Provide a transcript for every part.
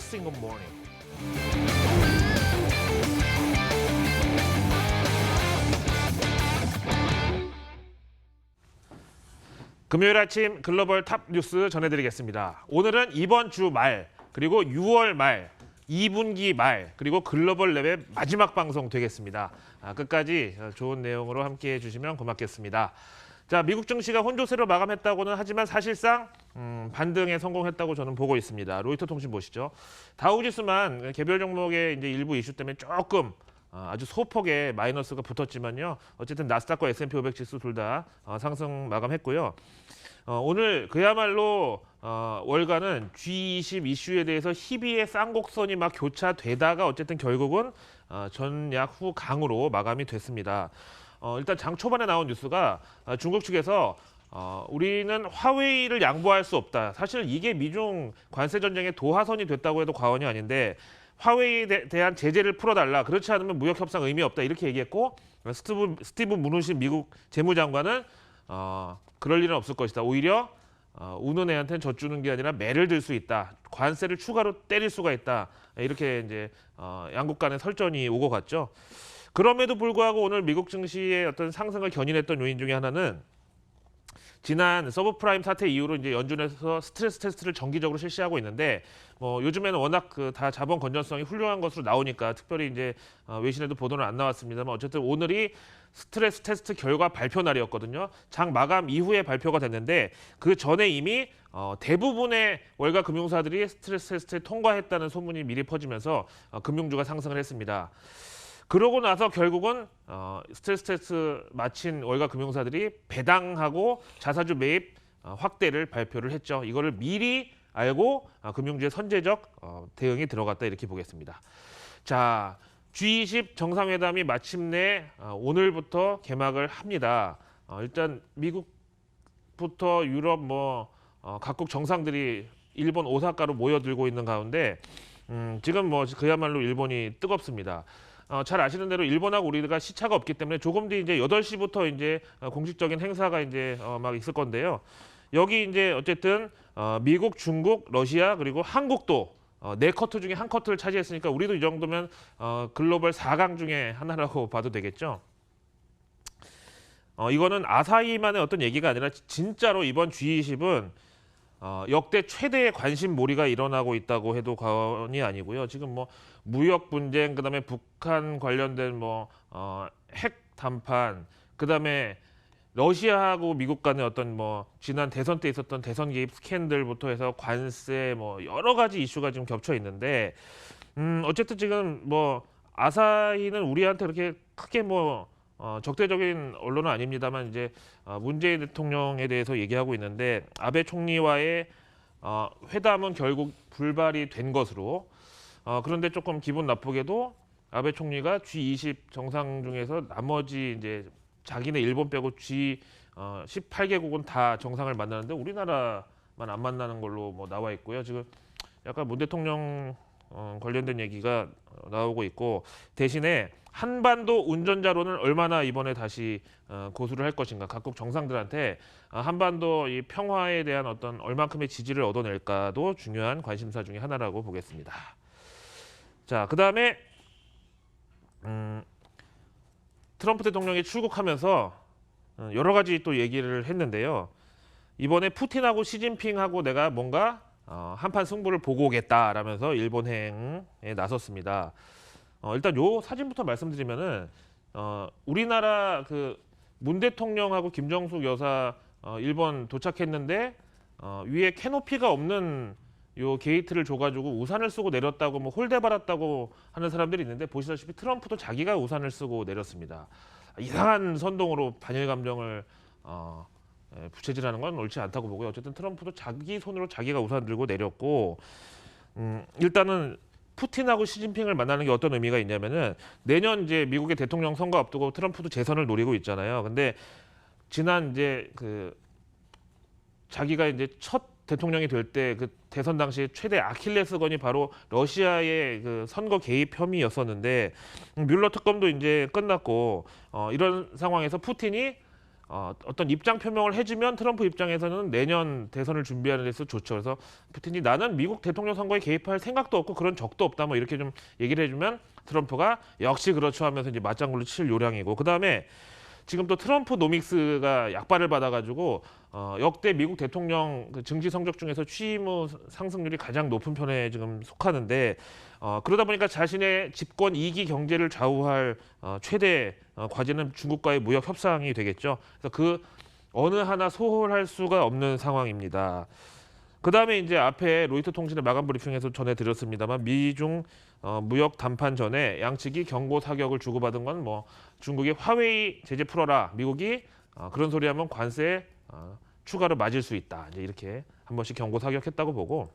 single morning. 금요일 아침 글로벌 탑 뉴스 전해드리겠습니다. 오늘은 이번 주 말, 그리고 6월 말, 2분기 말, 그리고 글로벌 랩의 마지막 방송 되겠습니다. 끝까지 좋은 내용으로 함께해 주시면 고맙겠습니다. 자, 미국 증시가 혼조세로 마감했다고는 하지만 사실상 반등에 성공했다고 저는 보고 있습니다. 로이터 통신 보시죠. 다우지수만 개별 종목의 이제 일부 이슈 때문에 조금 아주 소폭의 마이너스가 붙었지만요. 어쨌든 나스닥과 S&P 500 지수 둘 다 상승 마감했고요. 오늘 그야말로 월가는 G20 이슈에 대해서 희비의 쌍곡선이 막 교차되다가 어쨌든 결국은 전약 후 강으로 마감이 됐습니다. 일단 장 초반에 나온 뉴스가 중국 측에서 우리는 화웨이를 양보할 수 없다. 사실 이게 미중 관세 전쟁의 도화선이 됐다고 해도 과언이 아닌데 화웨이에 대한 제재를 풀어달라. 그렇지 않으면 무역 협상 의미 없다. 이렇게 얘기했고 스티브 무누신 미국 재무장관은 그럴 일은 없을 것이다. 오히려 우는 애한테는 젖주는 게 아니라 매를 들 수 있다. 관세를 추가로 때릴 수가 있다. 이렇게 이제 양국 간의 설전이 오고 갔죠. 그럼에도 불구하고 오늘 미국 증시의 어떤 상승을 견인했던 요인 중에 하나는 지난 서브프라임 사태 이후로 이제 연준에서 스트레스 테스트를 정기적으로 실시하고 있는데 요즘에는 워낙 다 자본 건전성이 훌륭한 것으로 나오니까 특별히 이제 외신에도 보도는 안 나왔습니다만 어쨌든 오늘이 스트레스 테스트 결과 발표 날이었거든요. 장 마감 이후에 발표가 됐는데 그 전에 이미 대부분의 월가 금융사들이 스트레스 테스트에 통과했다는 소문이 미리 퍼지면서 금융주가 상승을 했습니다. 그러고 나서 결국은 스트레스 테스트 마친 월가 금융사들이 배당하고 자사주 매입 확대를 발표를 했죠. 이거를 미리 알고 금융주의 선제적 대응이 들어갔다 이렇게 보겠습니다. 자, G20 정상회담이 마침내 오늘부터 개막을 합니다. 일단 미국부터 유럽 각국 정상들이 일본 오사카로 모여들고 있는 가운데 지금 그야말로 일본이 뜨겁습니다. 잘 아시는 대로 일본하고 우리가 시차가 없기 때문에 조금 뒤 이제 8시부터 이제 공식적인 행사가 이제 막 있을 건데요. 여기 이제 어쨌든 미국, 중국, 러시아 그리고 한국도 네 커트 중에 한 커트를 차지했으니까 우리도 이 정도면 글로벌 4강 중에 하나라고 봐도 되겠죠. 이거는 아사히만의 어떤 얘기가 아니라 진짜로 이번 G20은 역대 최대의 관심 몰이가 일어나고 있다고 해도 과언이 아니고요. 지금 무역 분쟁, 그다음에 북한 관련된 핵談判, 그다음에 러시아하고 미국 간의 어떤 지난 대선 때 있었던 대선 개입 스캔들부터 해서 관세 여러 가지 이슈가 지금 겹쳐 있는데 어쨌든 지금 아사히는 우리한테 그렇게 크게 적대적인 언론은 아닙니다만 이제 문재인 대통령에 대해서 얘기하고 있는데 아베 총리와의 회담은 결국 불발이 된 것으로 그런데 조금 기분 나쁘게도 아베 총리가 G20 정상 중에서 나머지 이제 자기네 일본 빼고 G18개국은 다 정상을 만나는데 우리나라만 안 만나는 걸로 나와 있고요. 지금 약간 문 대통령 관련된 얘기가 나오고 있고 대신에 한반도 운전자론을 얼마나 이번에 다시 고수를 할 것인가 각국 정상들한테 한반도 이 평화에 대한 어떤 얼만큼의 지지를 얻어낼까도 중요한 관심사 중에 하나라고 보겠습니다. 자, 그다음에 트럼프 대통령이 출국하면서 여러 가지 또 얘기를 했는데요. 이번에 푸틴하고 시진핑하고 내가 뭔가 한판 승부를 보고 오겠다라면서 일본행에 나섰습니다. 일단 요 사진부터 말씀드리면은 우리나라 문 대통령하고 김정숙 여사 일본 도착했는데 위에 캐노피가 없는 요 게이트를 줘가지고 우산을 쓰고 내렸다고 홀대 받았다고 하는 사람들이 있는데 보시다시피 트럼프도 자기가 우산을 쓰고 내렸습니다. 이상한 선동으로 반일 감정을 부채질하는 건 옳지 않다고 보고요. 어쨌든 트럼프도 자기 손으로 자기가 우산 들고 내렸고 일단은 푸틴하고 시진핑을 만나는 게 어떤 의미가 있냐면은 내년 이제 미국의 대통령 선거 앞두고 트럼프도 재선을 노리고 있잖아요. 근데 지난 이제 자기가 이제 첫 대통령이 될 때 대선 당시 최대 아킬레스건이 바로 러시아의 선거 개입 혐의였었는데 뮬러 특검도 이제 끝났고 이런 상황에서 푸틴이 어떤 입장 표명을 해주면 트럼프 입장에서는 내년 대선을 준비하는 데서 좋죠. 그래서 푸틴이 나는 미국 대통령 선거에 개입할 생각도 없고 그런 적도 없다 뭐 이렇게 좀 얘기를 해주면 트럼프가 역시 그렇죠 하면서 이제 맞장구를 칠 요량이고, 그 다음에 지금 또 트럼프 노믹스가 약발을 받아가지고 역대 미국 대통령 그 증시 성적 중에서 취임 후 상승률이 가장 높은 편에 지금 속하는데, 그러다 보니까 자신의 집권 2기 경제를 좌우할 최대 과제는 중국과의 무역 협상이 되겠죠. 그래서 그 어느 하나 소홀할 수가 없는 상황입니다. 그 다음에 이제 앞에 로이터 통신의 마감 브리핑에서 전해드렸습니다만 미중 무역 담판 전에 양측이 경고 사격을 주고받은 건 뭐 중국이 화웨이 제재 풀어라, 미국이 그런 소리하면 관세 추가로 맞을 수 있다, 이제 이렇게 한 번씩 경고 사격했다고 보고,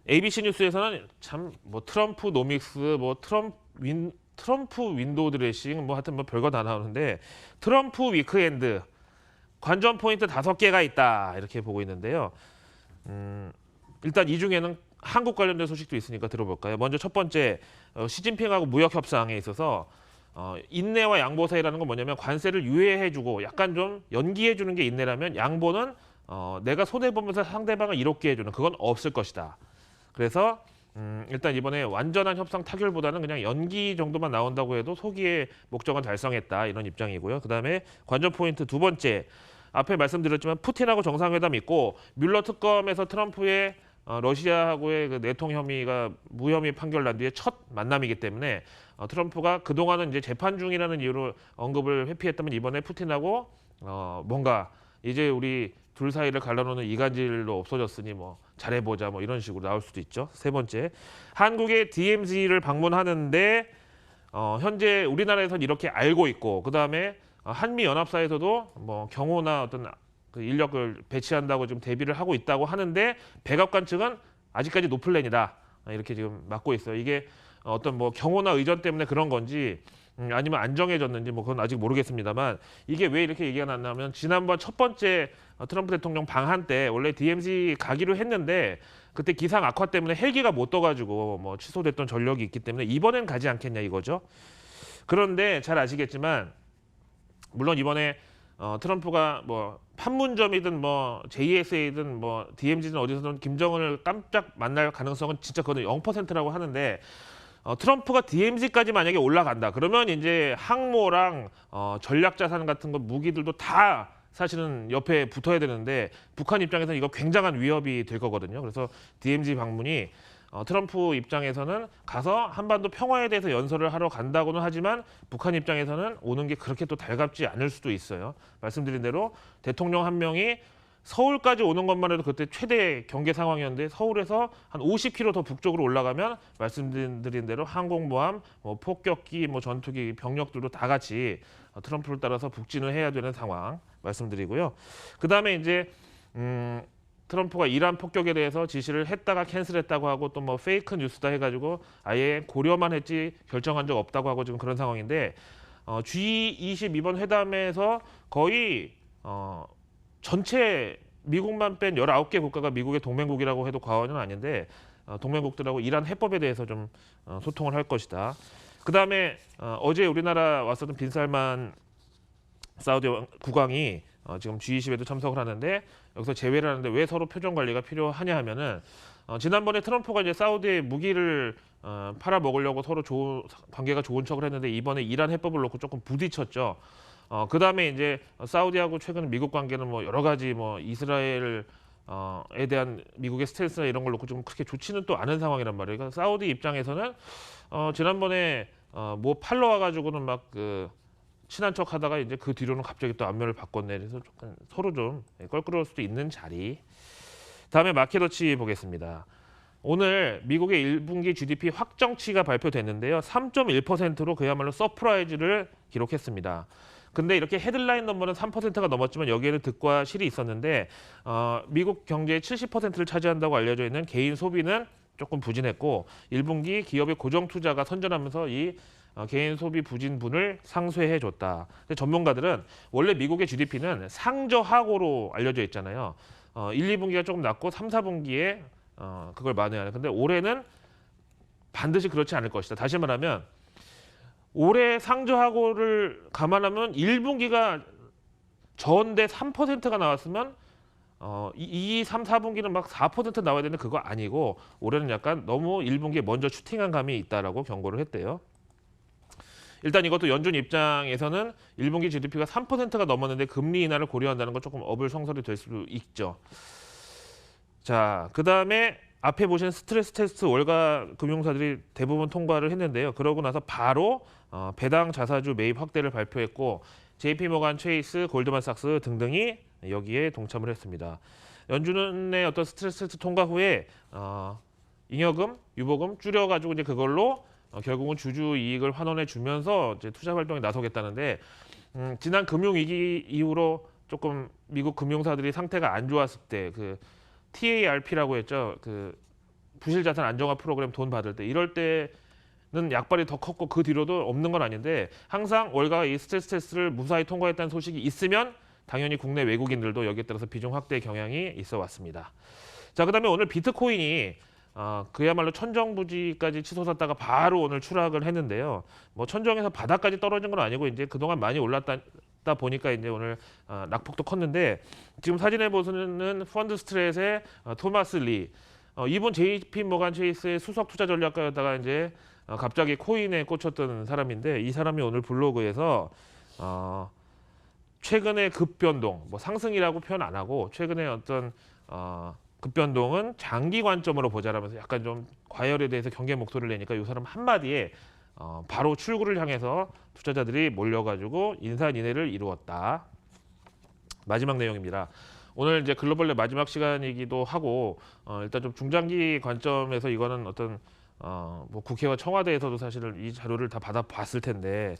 ABC 뉴스에서는 참 뭐 트럼프 노믹스, 뭐 트럼프 윈도우 드레싱, 뭐 하여튼 뭐 별거 다 나오는데 트럼프 위크엔드 관전 포인트 5개가 있다 이렇게 보고 있는데요. 일단 이 중에는 한국 관련된 소식도 있으니까 들어볼까요? 먼저 첫 번째, 시진핑하고 무역 협상에 있어서 인내와 양보 사이라는 건 뭐냐면 관세를 유예해주고 약간 좀 연기해주는 게 인내라면, 양보는 내가 손해 보면서 상대방을 이롭게 해주는, 그건 없을 것이다. 그래서 일단 이번에 완전한 협상 타결보다는 그냥 연기 정도만 나온다고 해도 소기의 목적은 달성했다, 이런 입장이고요. 그다음에 관전 포인트 두 번째, 앞에 말씀드렸지만 푸틴하고 정상회담 있고 뮬러 특검에서 트럼프의 러시아하고의 그 내통 혐의가 무혐의 판결 난 뒤에 첫 만남이기 때문에 트럼프가 그동안은 이제 재판 중이라는 이유로 언급을 회피했다면 이번에 푸틴하고 뭔가 이제 우리 둘 사이를 갈라놓는 이간질로 없어졌으니 뭐 잘해보자 뭐 이런 식으로 나올 수도 있죠. 세 번째, 한국의 DMZ를 방문하는데 현재 우리나라에서는 이렇게 알고 있고, 그 다음에 한미 연합사에서도 뭐 경호나 어떤 그 인력을 배치한다고 지금 대비를 하고 있다고 하는데, 백악관 측은 아직까지 노플랜이다 이렇게 지금 맞고 있어요. 이게 어떤 뭐 경호나 의전 때문에 그런 건지 아니면 안 정해졌는지 뭐 그건 아직 모르겠습니다만, 이게 왜 이렇게 얘기가 났냐면 지난번 첫 번째 트럼프 대통령 방한 때 원래 DMZ 가기로 했는데 그때 기상 악화 때문에 헬기가 못 떠가지고 뭐 취소됐던 전력이 있기 때문에 이번엔 가지 않겠냐 이거죠. 그런데 잘 아시겠지만 물론 이번에 트럼프가 뭐 판문점이든 뭐 JSA든 뭐 DMZ든 어디서든 김정은을 깜짝 만날 가능성은 진짜 그거는 0%라고 하는데, 트럼프가 DMZ까지 만약에 올라간다 그러면 이제 항모랑 전략자산 같은 거 무기들도 다 사실은 옆에 붙어야 되는데 북한 입장에서는 이거 굉장한 위협이 될 거거든요. 그래서 DMZ 방문이 트럼프 입장에서는 가서 한반도 평화에 대해서 연설을 하러 간다고는 하지만 북한 입장에서는 오는 게 그렇게 또 달갑지 않을 수도 있어요. 말씀드린 대로 대통령 한 명이 서울까지 오는 것만 해도 그때 최대 경계 상황이었는데, 서울에서 한 50km 더 북쪽으로 올라가면 말씀드린 대로 항공모함, 뭐 폭격기, 뭐 전투기, 병력들도 다 같이 트럼프를 따라서 북진을 해야 되는 상황 말씀드리고요. 그 다음에 이제 트럼프가 이란 폭격에 대해서 지시를 했다가 캔슬했다고 하고 또 뭐 페이크 뉴스다 해가지고 아예 고려만 했지 결정한 적 없다고 하고 지금 그런 상황인데, G20 이번 회담에서 거의 전체 미국만 뺀 19개 국가가 미국의 동맹국이라고 해도 과언은 아닌데 동맹국들하고 이란 해법에 대해서 좀 소통을 할 것이다. 그 다음에 어제 우리나라 왔었던 빈살만 사우디 국왕이 지금 G20에도 참석을 하는데 여기서 제외를 하는데 왜 서로 표정 관리가 필요하냐 하면은 지난번에 트럼프가 이제 사우디에 무기를 팔아 먹으려고 서로 관계가 좋은 척을 했는데 이번에 이란 해법을 놓고 조금 부딪혔죠. 그 다음에 이제 사우디하고 최근 미국 관계는 뭐 여러 가지 뭐 이스라엘에 대한 미국의 스탠스나 이런 걸 놓고 좀 그렇게 좋지는 또 않은 상황이란 말이에요. 그러니까 사우디 입장에서는 지난번에 뭐 팔러 와가지고는 막 그 친한 척 하다가 이제 그 뒤로는 갑자기 또 안면을 바꿨네. 그래서 조금 서로 좀 껄끄러울 수도 있는 자리. 다음에 마켓워치 보겠습니다. 오늘 미국의 1분기 GDP 확정치가 발표됐는데요. 3.1%로 그야말로 서프라이즈를 기록했습니다. 근데 이렇게 헤드라인 넘버는 3%가 넘었지만 여기에는 득과 실이 있었는데 미국 경제의 70%를 차지한다고 알려져 있는 개인 소비는 조금 부진했고 1분기 기업의 고정 투자가 선전하면서 이 개인 소비 부진분을 상쇄해줬다. 근데 전문가들은 원래 미국의 GDP는 상저하고로 알려져 있잖아요. 1, 2분기가 조금 낮고 3, 4분기에 그걸 만회하는. 근데 올해는 반드시 그렇지 않을 것이다. 다시 말하면 올해 상저하고를 감안하면 1분기가 전대 3%가 나왔으면 3, 4분기는 막 4% 나와야 되는데 그거 아니고 올해는 약간 너무 1분기에 먼저 슈팅한 감이 있다라고 경고를 했대요. 일단 이것도 연준 입장에서는 1분기 GDP가 3%가 넘었는데 금리 인하를 고려한다는 건 조금 어불성설이 될 수도 있죠. 자, 그다음에 앞에 보신 스트레스 테스트 월가 금융사들이 대부분 통과를 했는데요. 그러고 나서 바로 배당 자사주 매입 확대를 발표했고 JP모간 체이스, 골드만삭스 등등이 여기에 동참을 했습니다. 연준의 어떤 스트레스 테스트 통과 후에 잉여금, 유보금 줄여가지고 이제 그걸로 결국은 주주 이익을 환원해 주면서 이제 투자 활동에 나서겠다는데 지난 금융위기 이후로 조금 미국 금융사들이 상태가 안 좋았을 때 그 TARP라고 했죠. 그 부실자산 안정화 프로그램 돈 받을 때 이럴 때는 약발이 더 컸고 그 뒤로도 없는 건 아닌데 항상 월가 이 스트레스 테스트를 무사히 통과했다는 소식이 있으면 당연히 국내 외국인들도 여기에 따라서 비중 확대 경향이 있어 왔습니다. 자, 그다음에 오늘 비트코인이 그야말로 천정부지까지 치솟았다가 바로 오늘 추락을 했는데요. 뭐 천정에서 바닥까지 떨어진 건 아니고 이제 그동안 많이 올랐다 보니까 이제 오늘 낙폭도 컸는데 지금 사진에 보시는 펀드 스트레트의 토마스 리 이분 JP 모간 체이스의 수석 투자 전략가였다가 이제 갑자기 코인에 꽂혔던 사람인데 이 사람이 오늘 블로그에서 최근의 급변동, 뭐 상승이라고 표현 안 하고 최근의 어떤 급변동은 장기 관점으로 보자라면서 약간 좀 과열에 대해서 경계 목소리를 내니까 이 사람 한마디에 바로 출구를 향해서 투자자들이 몰려가지고 인사인해를 이루었다. 마지막 내용입니다. 오늘 이제 글로벌 랩 마지막 시간이기도 하고 일단 좀 중장기 관점에서 이거는 어떤 뭐 국회와 청와대에서도 사실은 이 자료를 다 받아봤을 텐데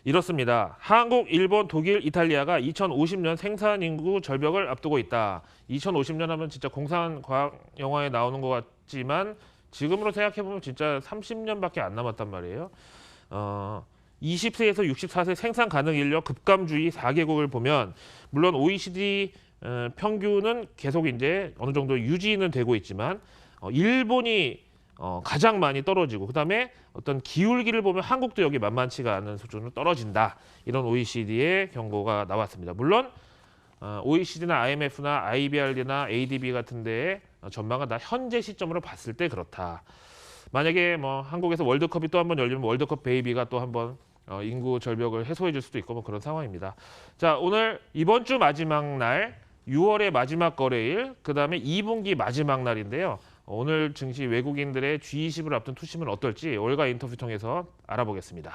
이렇습니다. 한국, 일본, 독일, 이탈리아가 2050년 생산 인구 절벽을 앞두고 있다. 2050년 하면 진짜 공산 과학 영화에 나오는 것 같지만 지금으로 생각해보면 진짜 30년밖에 안 남았단 말이에요. 20세에서 64세 생산 가능 인력 급감주의 4개국을 보면 물론 OECD 평균은 계속 이제 어느 정도 유지는 되고 있지만 일본이 가장 많이 떨어지고 그다음에 어떤 기울기를 보면 한국도 여기 만만치가 않은 수준으로 떨어진다. 이런 OECD의 경고가 나왔습니다. 물론 OECD나 IMF나 IBRD나 ADB 같은 데의 전망은 다 현재 시점으로 봤을 때 그렇다. 만약에 뭐 한국에서 월드컵이 또 한 번 열리면 월드컵 베이비가 또 한 번 인구 절벽을 해소해 줄 수도 있고 뭐 그런 상황입니다. 자, 오늘 이번 주 마지막 날 6월의 마지막 거래일, 그다음에 2분기 마지막 날인데요. 오늘 증시 외국인들의 G20을 앞둔 투심은 어떨지 월가 인터뷰 통해서 알아보겠습니다.